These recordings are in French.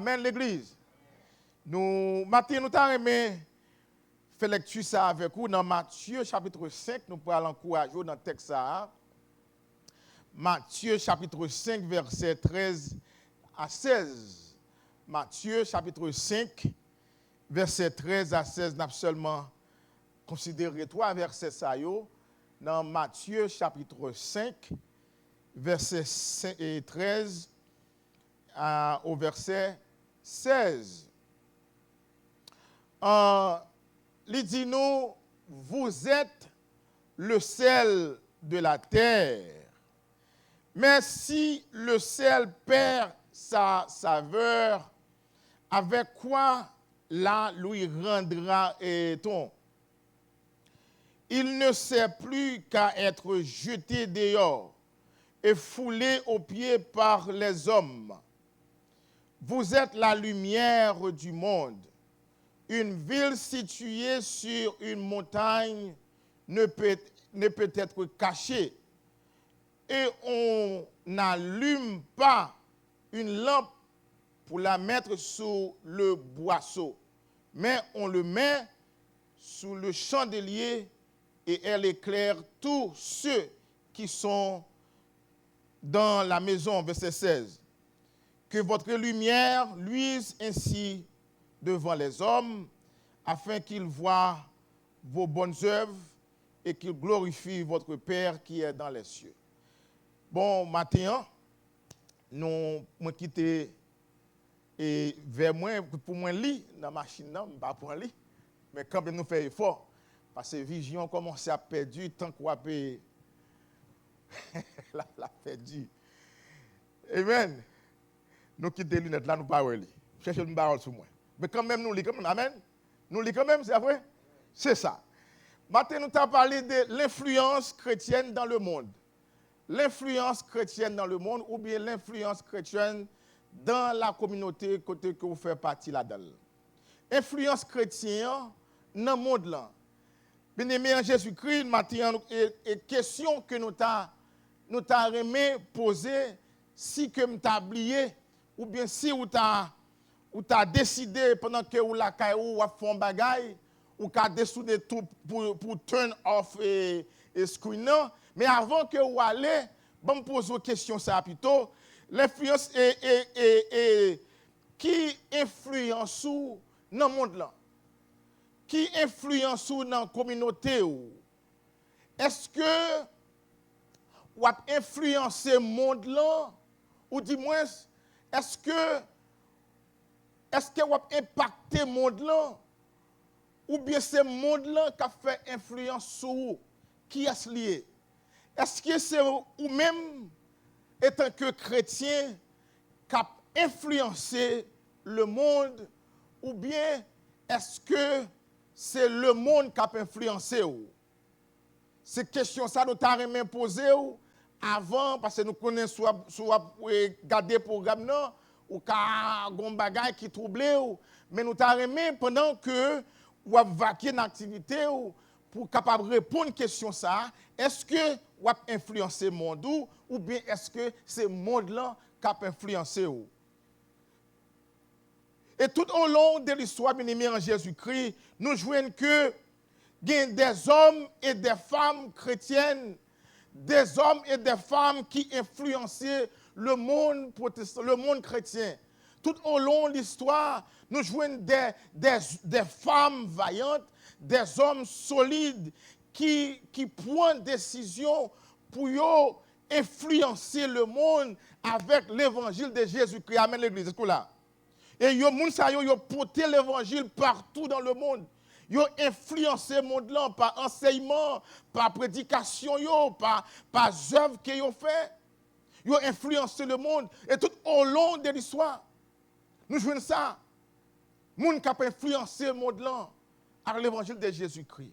Amen, l'église. Nous, matin, nous t'avons aimé faire lecture ça avec vous dans Matthieu chapitre 5. Nous pourrons l'encourager dans le texte ça. Matthieu chapitre 5, verset 13 à 16. Matthieu chapitre 5, verset 13 à 16. Nous avons seulement considéré trois versets ça dans Matthieu chapitre 5, verset 13 au verset 16. Il dit nous, vous êtes le sel de la terre. Mais si le sel perd sa saveur, avec quoi la lui rendra-t-on? Il ne sert plus qu'à être jeté dehors et foulé aux pieds par les hommes. Vous êtes la lumière du monde. Une ville située sur une montagne ne peut être cachée. Et on n'allume pas une lampe pour la mettre sous le boisseau, mais on le met sous le chandelier et elle éclaire tous ceux qui sont dans la maison. Verset 16. Que votre lumière luise ainsi devant les hommes, afin qu'ils voient vos bonnes œuvres et qu'ils glorifient votre Père qui est dans les cieux. Bon, matin, nous quittons et vers moi, pour moi, lire dans la machine, non, pas pour lire, mais quand même nous faisons effort, parce que vision commence à perdre tant qu'on a la perdu. Amen. Nous quittons les lunettes là, nous pas lire. Cherchez une parole sur moi. Mais quand même, nous lisons quand même. Amen. Nous lisons quand même, c'est vrai? C'est ça. Maintenant, nous avons parlé de l'influence chrétienne dans le monde. L'influence chrétienne dans le monde ou bien l'influence chrétienne dans la communauté côté que vous faites partie là-dedans. Influence chrétienne dans le monde là. Bien-aimé en Jésus-Christ, maintenant, et question que nous t'avons aimé poser si que nous t'avons oublié ou bien si vous t'as décidé pendant que vous la caillou ou fait un bagay ou qu'a décidé tout pour turn off et screen. Mais avant que vous allez, bon me poser une question ça plutôt. L'influence qui influence dans le monde là? Qui influence dans la communauté? Est-ce que vous avez influencé le monde là? Ou du moins, est-ce que vous avez impacté le monde là? Ou bien c'est le monde là qui a fait influence sur vous? Qui est-ce lié? Est-ce que c'est vous-même, étant que chrétien, qui a influencé le monde? Ou bien est-ce que c'est le monde qui a influencé vous? Ces questions, ça nous avons posé avant, parce que nous connaissons soit regarder le programme, ou qu'il y a des bagages qui troublent, mais nous avons pendant que vous avez vaqué une activité pour capable répondre à une question ça, est-ce que vous avez influencé le monde ou bien est-ce que c'est le monde-là qui a influencé vous? Et tout au long de l'histoire, bien-aimés en Jésus-Christ, nous voyons que il y a des hommes et des femmes chrétiennes, des hommes et des femmes qui influençaient le monde protestant, le monde chrétien. Tout au long de l'histoire, nous voyons des femmes vaillantes, des hommes solides qui prennent décision pour influencer le monde avec l'évangile de Jésus-Christ. Amen, l'église. Est-ce que là? Et yo porté l'évangile partout dans le monde. Ils ont influencé le monde là par enseignement, par prédication, par œuvres qu'ils ont fait. Ils ont influencé le monde. Et tout au long de l'histoire, nous jouons ça. Le monde qui a influencé le monde là par l'évangile de Jésus-Christ.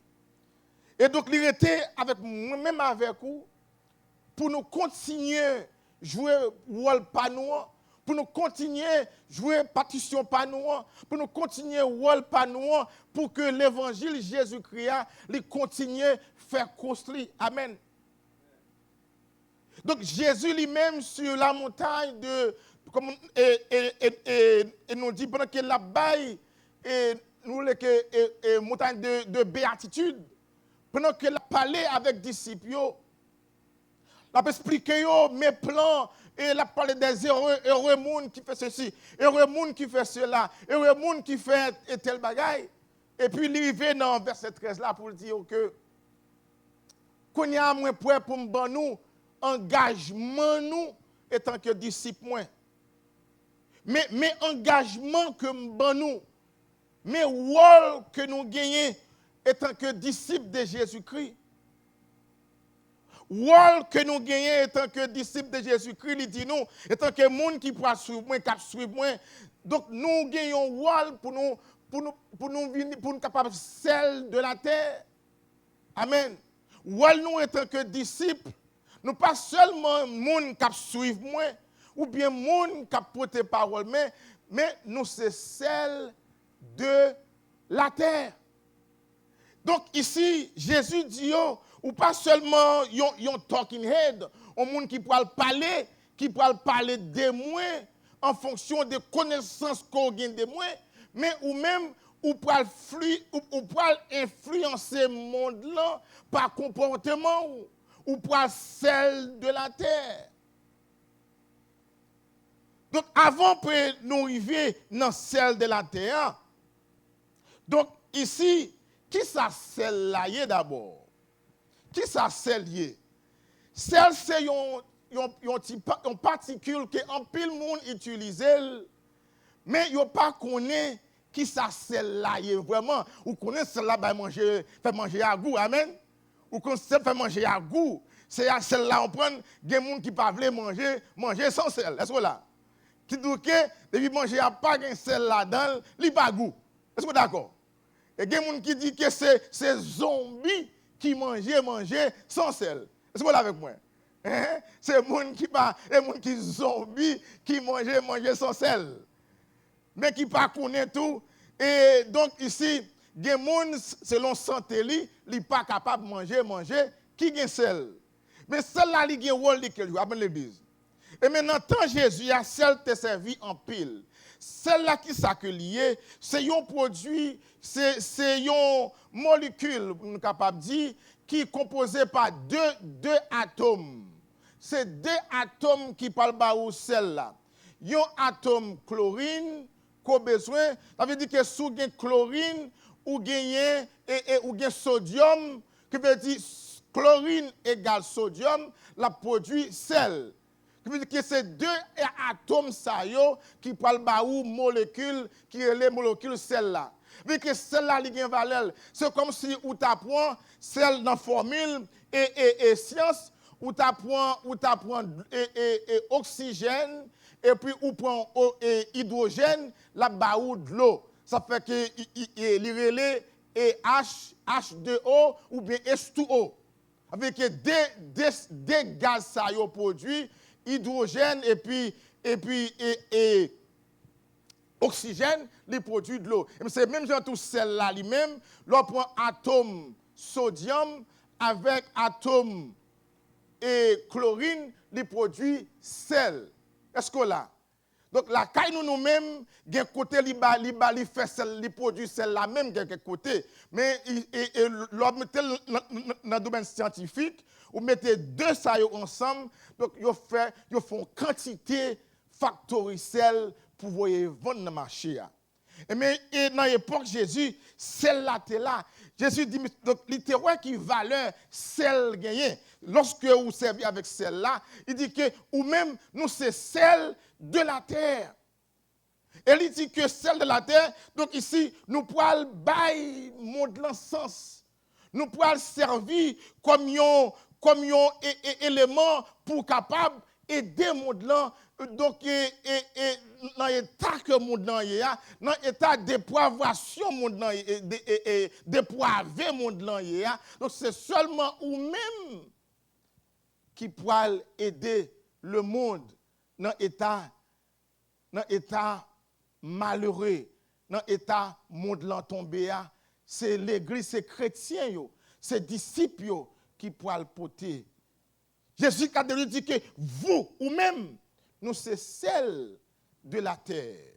Et donc, il était avec moi-même avec vous pour nous continuer à jouer rôle pas nous, pour nous continuer à jouer partition pas nous, pour nous continuer rôle pas nous, pour que l'évangile Jésus-Christ continue à faire construire. Amen. Donc Jésus lui-même sur la montagne comme, et nous dit pendant que la baille, et nous les que montagne de béatitude, pendant que la parlé avec disciples, la expliqué mes plans, et la parlé des heureux monde qui fait ceci, heureux monde qui fait cela, heureux monde qui fait tel bagaille. Et puis il arrive dans verset 13 là pour dire que qu'on y a moins prêt pour nous engagement nous en tant que disciples moins. Mais engagement que nous, mais rôle que nous gagnons en tant que disciples de Jésus-Christ. Rôle que nous gagnons en tant que disciples de Jésus-Christ, il dit nous, en tant que monde qui pourra suivre moi, qui suivre moi. Donc nous gagnons rôle pour nous capables celle de la terre. Amen. Rôle nous en tant que disciples, nous pas seulement monde qui suivre moi ou bien monde qui porter parole, mais nous c'est celle de la terre. Donc ici, Jésus dit, ou pas seulement un talking head, un monde qui pourra parler de moi en fonction des connaissances qu'on gagne de moi, mais ou même ou pourra influencer le monde là par comportement ou par celle de la terre. Donc avant que nous arrivions dans celle de la terre, donc ici, qui ça celle là d'abord? Qui ça celle lié? Celle c'est une particule que en pile monde utilise, mais yo pas connaît qui ça celle là vraiment. Ou connaît celle là fait manger à goût, amen. Ou connaît celle fait manger à goût. C'est à celle là on prend des monde qui pas veulent manger sans sel. Est-ce que là? Qui dit que depuis manger a pas gain sel là dedans, li pas goût. Est-ce que d'accord? Et des gens qui dit que c'est zombies qui manger sans sel. Est-ce que vous avec moi? Hein? C'est les gens qui zombies qui manger sans sel. Mais qui pas connaît tout. Et donc ici, des gens selon santé li pas capable de manger qui gagne sel. Mais celle là li gagne rôle qui joue après l'église. Et maintenant tant Jésus a celle te servi en pile. Celle-là qui s'accueille, c'est un produit, c'est une molécule, on est capable de dire, qui est composée par deux atomes. C'est deux atomes qui parlent de celle-là. Il y a un atome chlorine qu'on a besoin. Ça veut dire que si vous avez chlorine ou gagnez sodium, qui veut dire chlorine égale sodium, la produit sel. Qui veut dire que c'est deux atomes qui parlent de molécules, qui sont les molécules celle-là. Vu que celle-là, il y a une valeur. C'est comme si vous apprend celle dans la formule et science, vous apprend oxygène, et puis vous prend hydrogène, là bas de l'eau. Ça fait que il relève H2O ou bien H2O. Avec des gaz ça yo produit hydrogène et puis oxygène, les produits de l'eau. C'est même genre tout celle-là lui-même, l'on prend atome sodium avec atome et chlorine, les produits sel. Est-ce que là? Donc la caille nous-mêmes, d'un côté li fait sel, li produit celle-là même quelque côté, mais l'on mettait dans le domaine scientifique, ou mettez deux ça ensemble, donc ils font quantité factorielle pour voyer vendre dans le marché. Mais dans l'époque Jésus, celle-là était là. Jésus dit, donc littéralement qui valeur celle gagnée. Lorsque vous servez avec celle-là, il dit que ou même nous c'est celle de la terre. Et il dit que celle de la terre, donc ici, nous pouvons bailler monde l'encens. Nous pouvons servir comme un élément pour capable aider le monde là. Donc, dans l'état que le monde là est, dans l'état de dépravation monde là et dépravé monde là est, donc c'est seulement ou même qui pourra aider le monde dans l'état malheureux, dans l'état monde là tombé. C'est l'église, c'est chrétien, c'est disciples qui pourra le porter. Jésus a dit que vous ou même, nous c'est celle de la terre.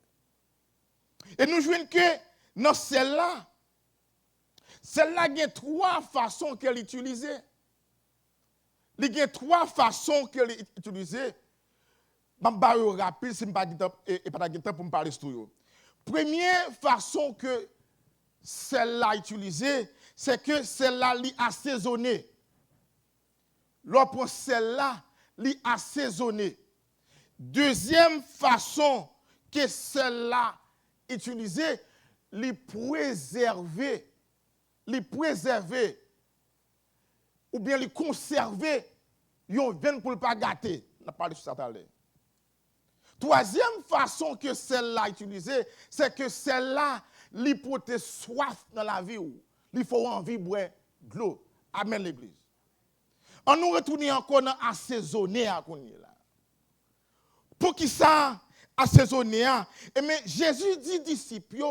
Et nous jouons que dans celle-là, il y a trois façons qu'elle utilisait. Il y a trois façons qu'elle utilisait. Je vais vous rapide si je n'ai pas de temps pour me parler de tout. Première façon que celle-là utilisée, c'est que celle-là est assaisonnée. L'autre celle-là est assaisonnée. Deuxième façon que celle-là utilisée, les préserver, ou bien les conserver, ils viennent pour ne pas gâter. On a parlé de ça tout à l'heure. Troisième façon que celle-là utilisée, c'est que celle-là, lui porte soif dans la vie, il faut envie de boire de l'eau. Amen l'église. On nous retourne encore dans assaisonner à là. Pour qui ça assaisonner? Mais Jésus dit disciples,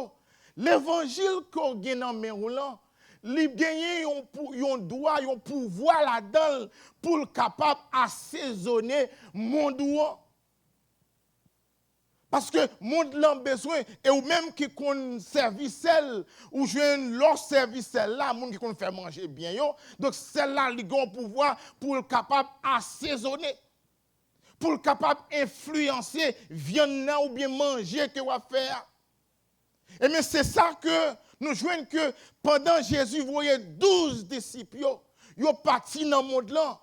l'évangile qu'on gagne dans mes roulants, li gagne un droit, un pouvoir là-dedans pour être capable assaisonner mon droit. Parce que monde l'a besoin et ou même qui qu'on service celle ou jeune leur service là monde qui qu'on fait manger bien yo. Donc celle-là li gon pouvoir pour être capable assaisonner, pour être capable influencer viande ou bien manger que va faire. Et mais c'est ça que nous jouons que pendant Jésus voyait 12 disciples yo parti dans le monde là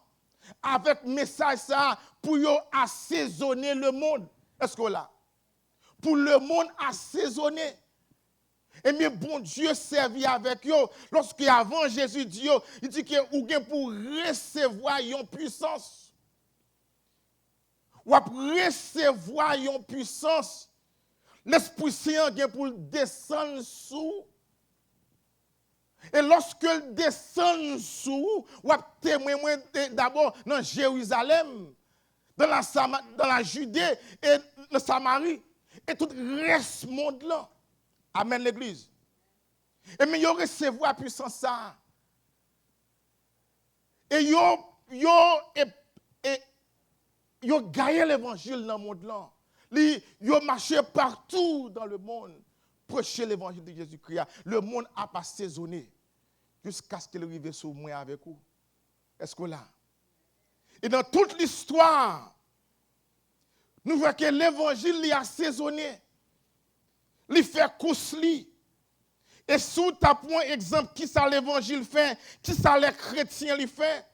avec message ça pour yo assaisonner le monde. Est-ce que là pour le monde assaisonné. Et bien, bon Dieu servit avec eux. Lorsque avant Jésus dit, il dit que vous avez pour recevoir une puissance. Ou recevoir une puissance. L'Esprit Saint vient pour descendre sous. Et lorsque il descend sous, vous avez témoin d'abord dans Jérusalem, dans la Judée et la Samarie. Et tout reste monde là. Amen l'église. Et mais yo recevoir la puissance ça. Et yo gagné l'évangile dans le monde là. Yo marché partout dans le monde prêcher l'évangile de Jésus-Christ. Le monde a pas saisonné jusqu'à ce qu'il arrive sur moi avec vous. Est-ce que là? Et dans toute l'histoire, nous voyons que l'évangile est assaisonné. Il fait course. Et sous ta point exemple, qui ça l'évangile fait, qui ça les chrétiens lui fait,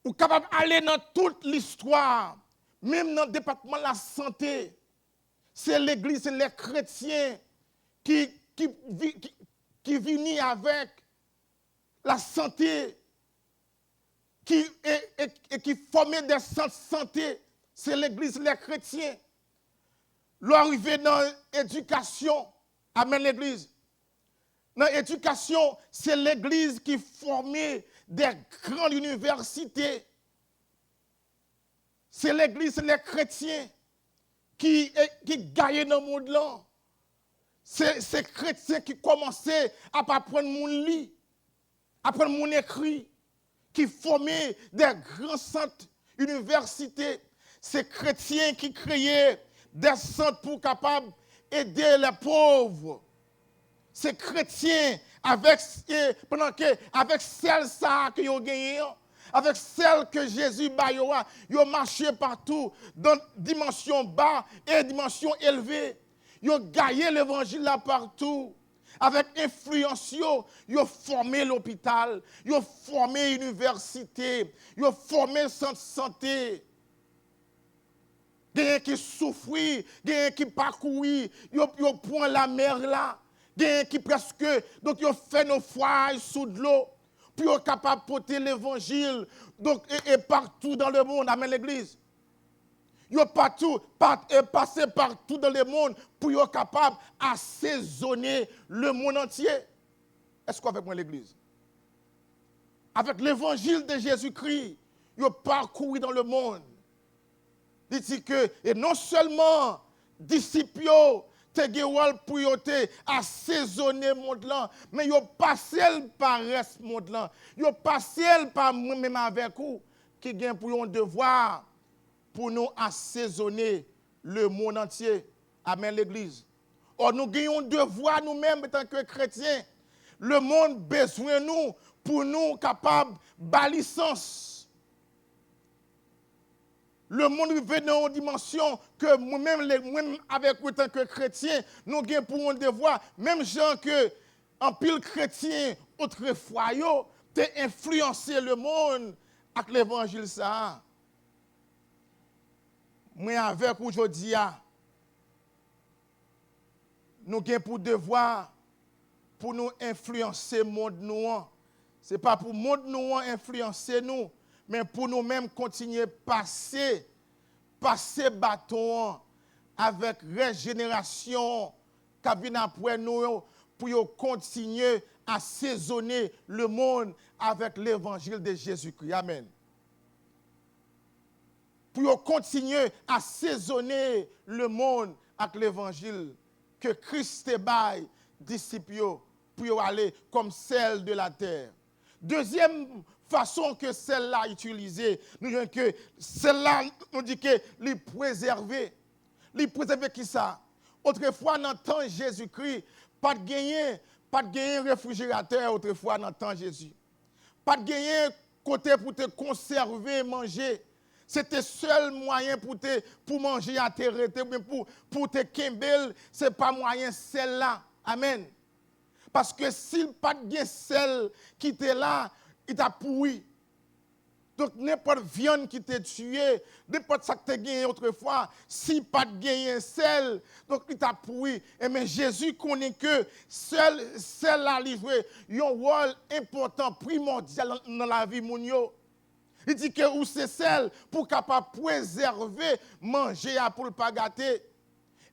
ou capable d'aller dans toute l'histoire, même dans le département de la santé, c'est l'église, c'est les chrétiens qui viennent avec la santé, qui forment des centres de santé. C'est l'église, les chrétiens. L'arrivée dans l'éducation, amen l'église. Dans l'éducation, c'est l'église qui formait des grandes universités. C'est l'église, les chrétiens qui gagnaient dans le monde là. C'est ces chrétiens qui commençaient à apprendre mon lit, apprendre mon écrit, qui formaient des grands centres universités. C'est chrétiens qui créaient des centres pour capables d'aider les pauvres. C'est chrétiens avec celle que ont gagné, avec celle que Jésus a marché partout dans dimension bas et dimension élevée. Ils ont gagné l'évangile là partout. Avec influence, ils ont formé l'hôpital, ils ont formé l'université, ils ont formé le centre de santé. Des gens qui souffrent, des gens qui parcourent, ils prennent la mer là. Des gens qui presque, donc ils fait nos foyers sous de l'eau, puis ils sont capables de porter l'évangile donc, et partout dans le monde, amen l'église. Ils sont passé partout dans le monde pour être capables d'assaisonner le monde entier. Est-ce qu'on avec moi l'église? Avec l'évangile de Jésus-Christ, ils ont parcouru dans le monde. Il dit que, et non seulement disciples, pour assaisonner le monde là, mais ils ont passé par le reste du monde là. Ils ont passé par moi-même avec vous, qui gagne pour un devoir pour nous assaisonner le monde entier. Amen, l'Église. Or, nous gagnons devoir nous-mêmes en tant que chrétiens. Le monde besoin de nous pour nous capables de licence. Le monde veut dans une dimension que nous-mêmes, avec en tant que chrétiens, nous avons pour un devoir. Même gens que, en pile chrétien, autrefois, t'es influencé le monde avec l'évangile ça. Moi, avec aujourd'hui, nous avons pour devoir pour nous influencer le monde nous. Ce n'est pas pour le monde nous influencer nous, mais pour nous-mêmes continuer à passer bâton avec régénération qui vient après nous pour continuer à saisonner le monde avec l'évangile de Jésus-Christ. Amen. Pour continuer à saisonner le monde avec l'évangile que Christ te baille, disciples, pour aller comme celle de la terre. Deuxième façon que celle-là utilisée, nous disons que celle-là, nous dit que les préserver. Les préserver qui ça? Autrefois, dans le temps de Jésus-Christ, pas de gagner réfrigérateur autrefois dans le temps de Jésus. Pas de gagner côté pour te conserver, manger. C'était le seul moyen pour manger à terre, pour te kembel, ce n'est pas moyen celle-là. Amen. Parce que s'il n'y a pas de celle qui était là, il t'a pourri. Donc, n'importe viande qui t'a tué, n'importe ça que tu as gagné autrefois, s'il n'y a pas de celle, donc il t'a pourri. Et mais Jésus connaît que celle-là livré un rôle important, primordial dans la vie de il dit que ou c'est celle pour capable préserver, manger pour ne pas gâter.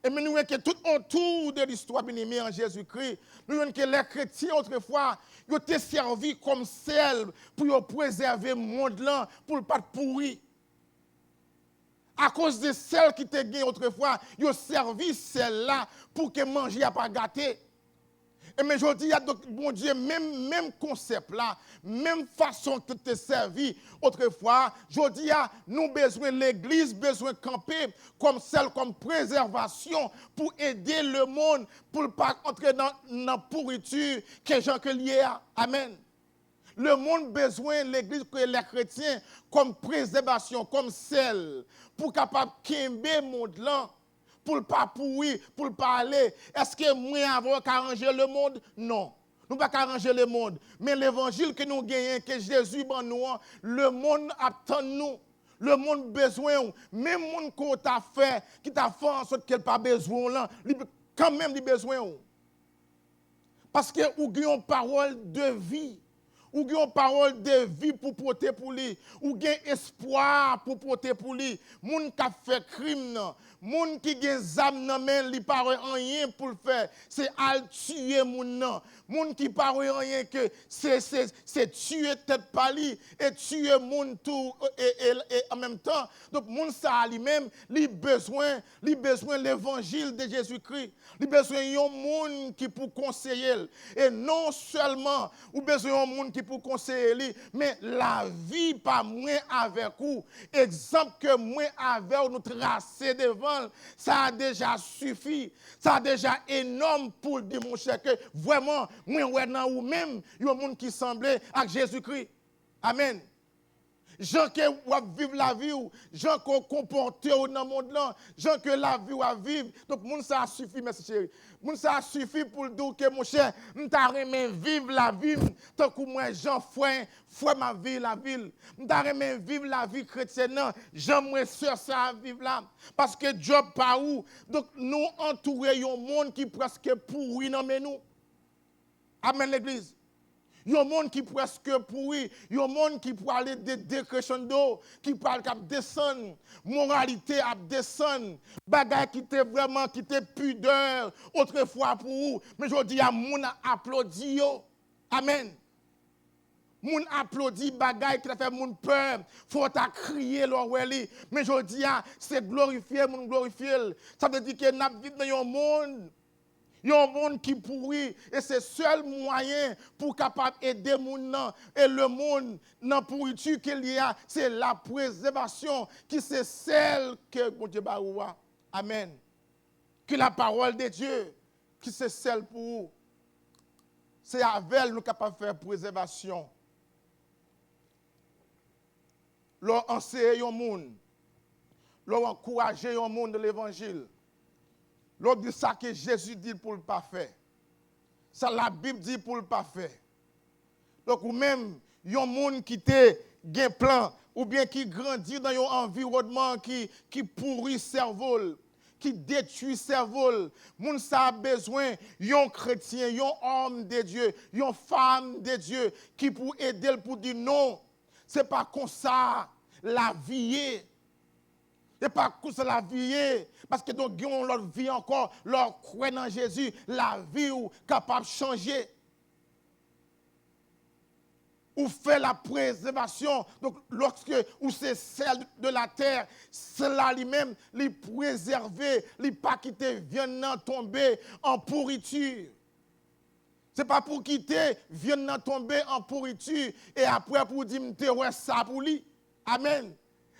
Et nous voyons que tout autour de l'histoire bien-aimée en Jésus-Christ, nous voyons que les chrétiens autrefois, ils ont été servis comme celle pour préserver le monde là, pour ne pas pourrir. À cause de celle qui étaient gagnées autrefois, ils ont servi celle-là pour que manger à pas gâter. Et mais je dis, bon Dieu, même concept là, même façon que tu es servi autrefois, je dis, nous besoin l'église, besoin de camper comme celle, comme préservation pour aider le monde, pour ne pas entrer dans la pourriture que gens que lié. Amen. Le monde besoin l'église que les chrétiens comme préservation, comme celle, pour capable de le monde là. Pour ne pas pourrir, pour ne pas aller. Est-ce que moi, avons arranger le monde? Non. Nous ne pouvons pas arranger le monde. Mais l'évangile que nous gagnons, que Jésus ban nous, le monde attend nous. Le monde besoin. Même le monde qu'on t'a fait, qui t'a fait en sorte qu'il n'a pas besoin, là, quand même, il a besoin. Parce que nous avons une parole de vie. Ou gagne parole de vie pour porter pour lui, ou gagne espoir pour porter pour lui. Moun qui fait crime non, moun qui gagne zam nan men li pa rien pour le faire, c'est al tuer moun nan. Moun qui pa rien que c'est tuer tête pali et tuer moun tout et en même temps. Donc moun ça lui-même, li besoin l'évangile de Jésus-Christ. Li besoin yon moun qui pour conseiller et non seulement ou besoin yon moun qui pour conseiller lui, mais la vie pas moins avec vous. Exemple que moi avec nous tracer devant, ça a déjà suffi. Ça a déjà énorme pour démontrer que vraiment moi ouais dans ou même il y a un monde qui semblait à Jésus-Christ. Amen. Gens qui vivent la vie, gens qui comportent dans le monde là, gens que la vie va vivre. Donc, moun ça suffit, merci chérie. Moun ça suffit pour dire que mon cher, m'ta remen vivre la vie, tant que moi, Jean foi ma vie, la ville. M'ta remen vivre la vie chrétienne, Jean moi sœur ça vivre là. Parce que Job pas où. Donc, nous entourons un monde qui presque pourri dans nous. Amen l'église. Il y a un monde qui presque pourri, il y a un monde qui peut aller de décrescendo, qui parle qu'à descendre, moralité à descendre, bagay qui était vraiment, qui était pudeur, autrefois pour vous. Mais je dis à moun applaudi yo. Amen. Moun applaudi bagay qui a fait moun peur, faut ta crier l'orweli. Mais je dis c'est glorifier moun glorifier. Ça veut dire que n'a vivre dans un monde. Il y a un monde qui pourrit et c'est le seul moyen pour capable aider les gens. Et le monde, dans la pourriture qu'il y a, c'est la préservation qui c'est celle que mon Dieu baoua. Amen. Que la parole de Dieu, qui c'est celle pour vous, c'est avec elle nous capables de faire préservation. Leur enseigner au monde, leur encourager au monde de l'évangile. Leur dit ça que Jésus dit pour le pas faire. Ça la Bible dit pour le pas faire. Donc ou même yon monde qui te gen plan ou bien qui grandit dans un environnement qui pourrit cerveau, qui détruit cerveau. Moun ça a besoin yon chrétien, yon homme de Dieu, yon femme de Dieu qui pour aider pour dire non. C'est pas comme ça la vie est. C'est pas comme ça la vie est. Parce que donc yon leur vie encore, leur croit dans Jésus, la vie ou capable de changer. Ou fait la préservation. Donc, lorsque ou c'est celle de la terre, cela lui-même, lui préserver, lui pas quitter, viennent tomber en pourriture. C'est pas pour quitter, viennent tomber en pourriture, et après pour dire, ouais, ça pour lui. Amen.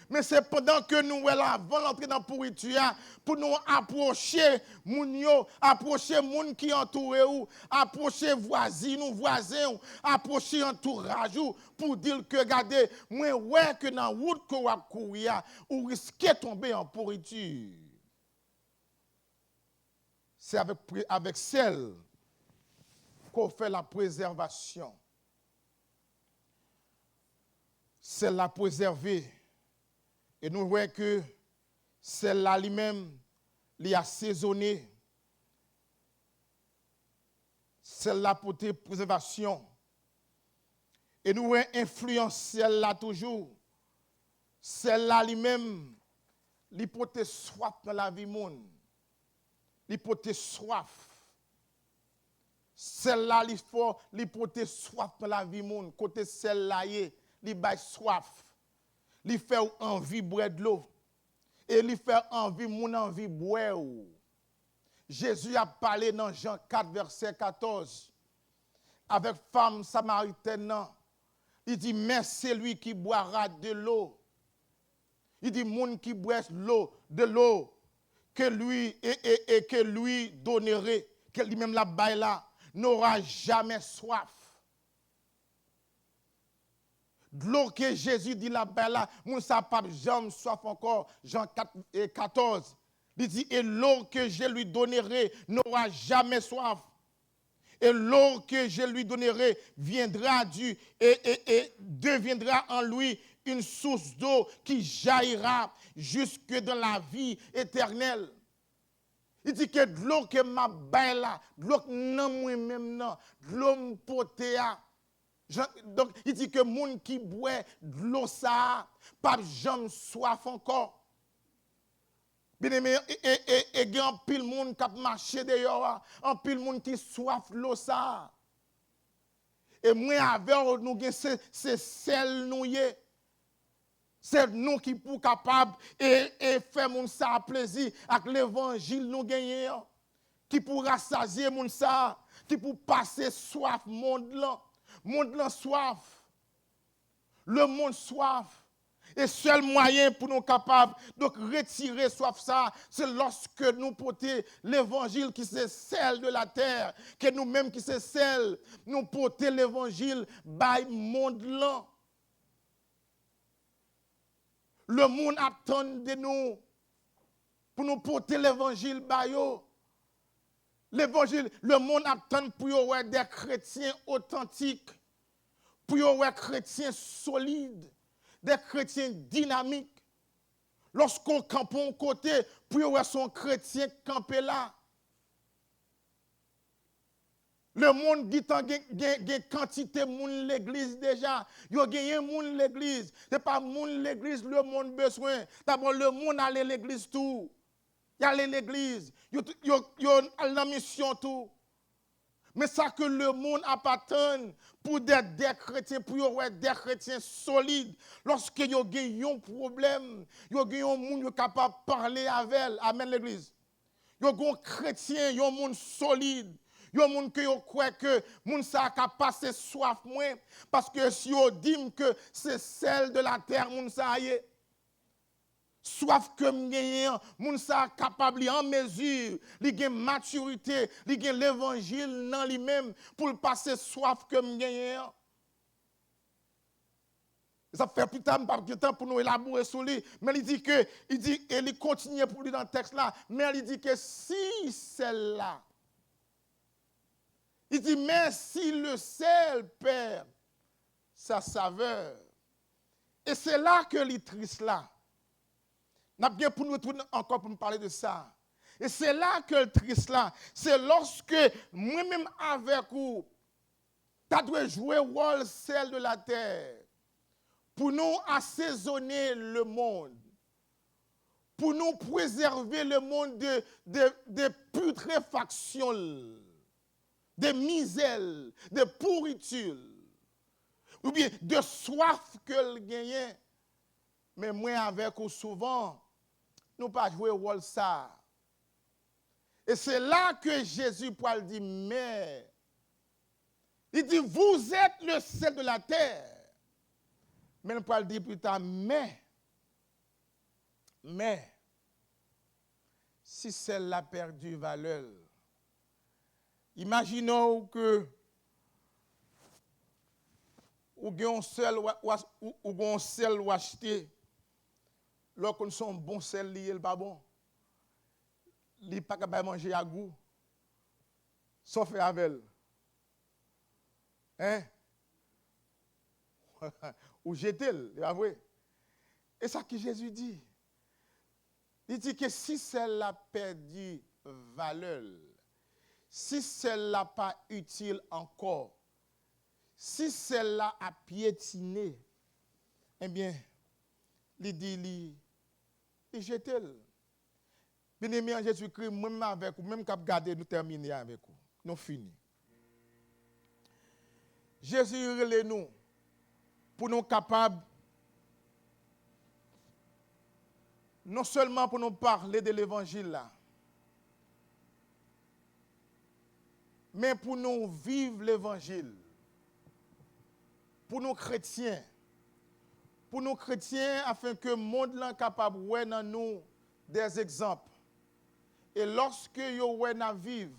Mais c'est pendant que nous, avant d'entrer dans la pourriture, pour nous approcher moun approcher moun qui entoure ou, approcher voisins, approcher entourage ou, pour dire que, regardez, moi, ouais, que dans la route que vous courir, ou risquez de tomber en pourriture. C'est avec celle qu'on fait la préservation. C'est la préserver. Et nous voyons que celle-là lui-même, il a assaisonné. Celle-là pour tes préservation. Et nous voyons influence celle-là toujours. Celle-là lui-même, il pour te soif dans la vie monde. Il pour te soif. Celle-là, il pour te soif dans la vie monde. Côté celle-là, il baille soif. Il fait envie boire de l'eau. Et il fait envie, mon envie boire. Jésus a parlé dans Jean 4, verset 14. Avec femme samaritaine. Il dit, mais c'est lui qui boira de l'eau. Il dit, moun qui boit de l'eau, que lui et que lui donnerait, que lui-même la baille là, n'aura jamais soif. De l'eau que Jésus dit là-bas, là, moun sa pape jamais soif encore. Jean 4 et 14. Il dit, et l'eau que je lui donnerai n'aura jamais soif. Et l'eau que je lui donnerai viendra et deviendra en lui une source d'eau qui jaillira jusque dans la vie éternelle. Il dit que de l'eau que m'a baille là, de l'eau que non moi-même non, de l'eau m'potea. Donc, il dit que les gens qui boivent de l'eau, ça, pas jamais soif encore. Bien aimé, et il y a un pile monde qui marche dehors, un pile monde qui soif de l'eau, ça. Et moi, avec nous, c'est celle nous y. C'est nous qui pour capable et faire mon ça plaisir avec l'évangile nous gagnons. Qui pour rassasier mon ça, qui pour passer soif monde là. Monde la soif. Le monde soif. Et seul moyen pour nous capables de retirer soif ça, c'est lorsque nous portons l'évangile qui c'est celle de la terre, que nous-mêmes qui c'est celle, nous portons l'évangile by monde là. Le monde attend de nous pour nous porter l'évangile by yo. L'évangile, le monde attend pour avoir des chrétiens authentiques, pour avoir des chrétiens solides, des chrétiens dynamiques. Lorsqu'on campe un côté, pour avoir son chrétien campé là. Le monde dit qu'il quantité de monde l'église déjà. Il y a gagné monde l'église. Ce n'est pas monde l'église, le monde besoin. D'abord, le monde allait l'église tout. Il y a l'église, il y a la mission tout. Mais ça que le monde appartient pour des chrétiens, pour des chrétiens solides. Lorsque il y a un problème, il y a un monde capable de parler avec elle. Amen l'église. Il y a un chrétien, il y a un monde solide. Il y a un monde qui croit que monde ça a passé soif moins parce que si on dit que c'est celle de la terre monde ça y est. Soif que m'gagne, moun sa capable en mesure, li gen maturité, li gen l'évangile dans lui-même pour le passer soif que m'gagne. Ça fait plus tard, pas de temps pour nous élaborer sur lui, mais il continue pour lui dans le texte là, mais il dit que si celle-là, il dit, mais si le sel perd sa saveur, et c'est là que les triste là. N'a bien pour nous retourner encore pour me parler de ça. Et c'est là que le triste là, c'est lorsque moi-même avec vous, tu dois jouer le rôle sel de la terre pour nous assaisonner le monde, pour nous préserver le monde de putréfaction, de misère, de pourriture, ou bien de soif que le gagne. Mais moi avec vous souvent, nous pas jouer rôle ça. Et c'est là que Jésus Paul dit mais il dit vous êtes le sel de la terre. Mais nous Paul dit plus tard mais si celle a perdu valeur. Imaginons que ou un sel ou acheter lorsqu'on son bon sel lié pas bon. Li pas capable manger à goût. Sauf avec hein ou jeter, avoué. Et ça que Jésus dit. Il dit que si celle a perdu valeur, si celle-là pas utile encore, si celle-là a piétiné, eh bien, il dit, il jette. Bien-aimé en Jésus-Christ, même avec vous, même cap garder, nous terminer avec vous. Nous finissons. Jésus relève nous pour nous capables, non seulement pour nous parler de l'évangile là, mais pour nous vivre l'évangile. Pour nous chrétiens, afin que le monde soit capable de voir dans nous des exemples. Et lorsque vous vivre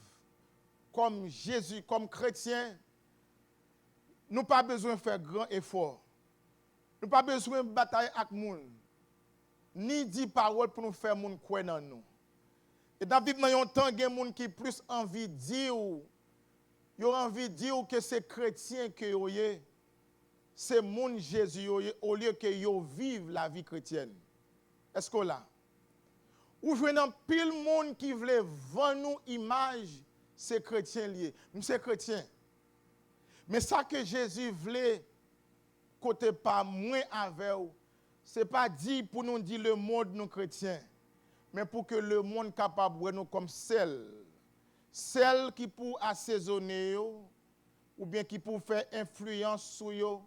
comme Jésus, comme chrétien, nous n'avons pas besoin de faire grand effort. Nous n'avons pas besoin de batailler avec le monde. Ni dire paroles pour nous faire monde croire dans nous. Et dans la Bible, il y a un temps, il y a des gens qui ont plus envie de dire, ils ont envie de dire que c'est chrétien que vous êtes. C'est mon Jésus au lieu que yo vive la vie chrétienne. Est-ce que là? Ou je n'ai pile monde qui voulait vendre nous image, c'est chrétien lié. C'est chrétien. Mais ça que Jésus voulait côté pas moins avec vous, c'est pas dit pour nous dire le monde nous chrétiens, mais pour que le monde capable de voir nous comme celle qui pour assaisonner ou bien qui pour faire influence sur eux.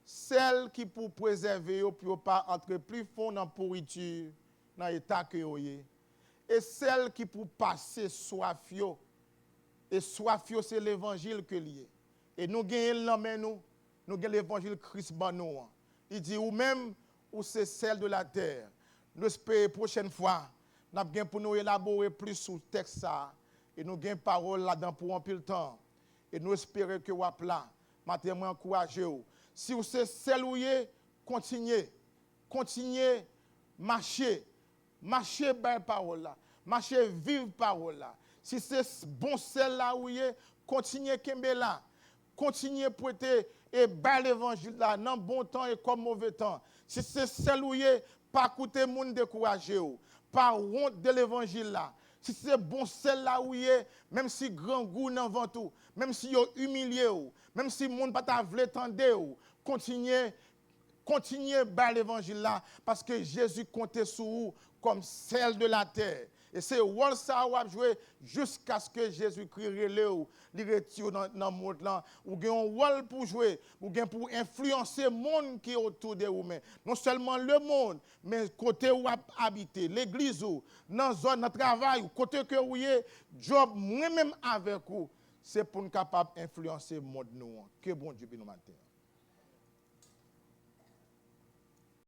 Celle qui pour préserver pour pas entrer plus fond dans la pourriture dans l'état que vous êtes. Et celle qui pour passer soif et soif c'est l'évangile que lié. Et nous gagnons nous gagnons l'évangile Christ ban nous. Il dit ou même ou c'est celle de la terre. Nous espérons prochaine fois nous avons pour nous élaborer plus sur le texte ça et nous gagnons parole là-dedans pour un peu de temps. Et nous espérons que vous êtes là. Maintenant encouragez-vous. Si vous êtes celle continuez, marchez par la parole là, marchez vivre parole là. Si c'est bon celle là où continuez kembe là, continuez prêter et bas l'évangile là, dans bon temps et comme mauvais temps. Si c'est celle où pas écouter monde décourager ou, pas honte de l'évangile là. Si c'est bon celle là où même si grand goût dans ventou, même si yo humilié ou, même si monde pas ta vle tande ou, continuez par l'évangile là parce que Jésus comptait sur vous comme celle de la terre. Et c'est rôle ça ou jouer jusqu'à ce que Jésus-Christ relève, il retire dans le monde là. Ou gen un rôle pour jouer, ou gen pour influencer le monde qui est autour de vous. Non seulement le monde, mais côté où habiter, l'église ou, dans la zone de travail, côté que vous êtes, job, moi-même avec vous, c'est pour nous capable d'influencer le monde nous. Que bon Dieu nous matin.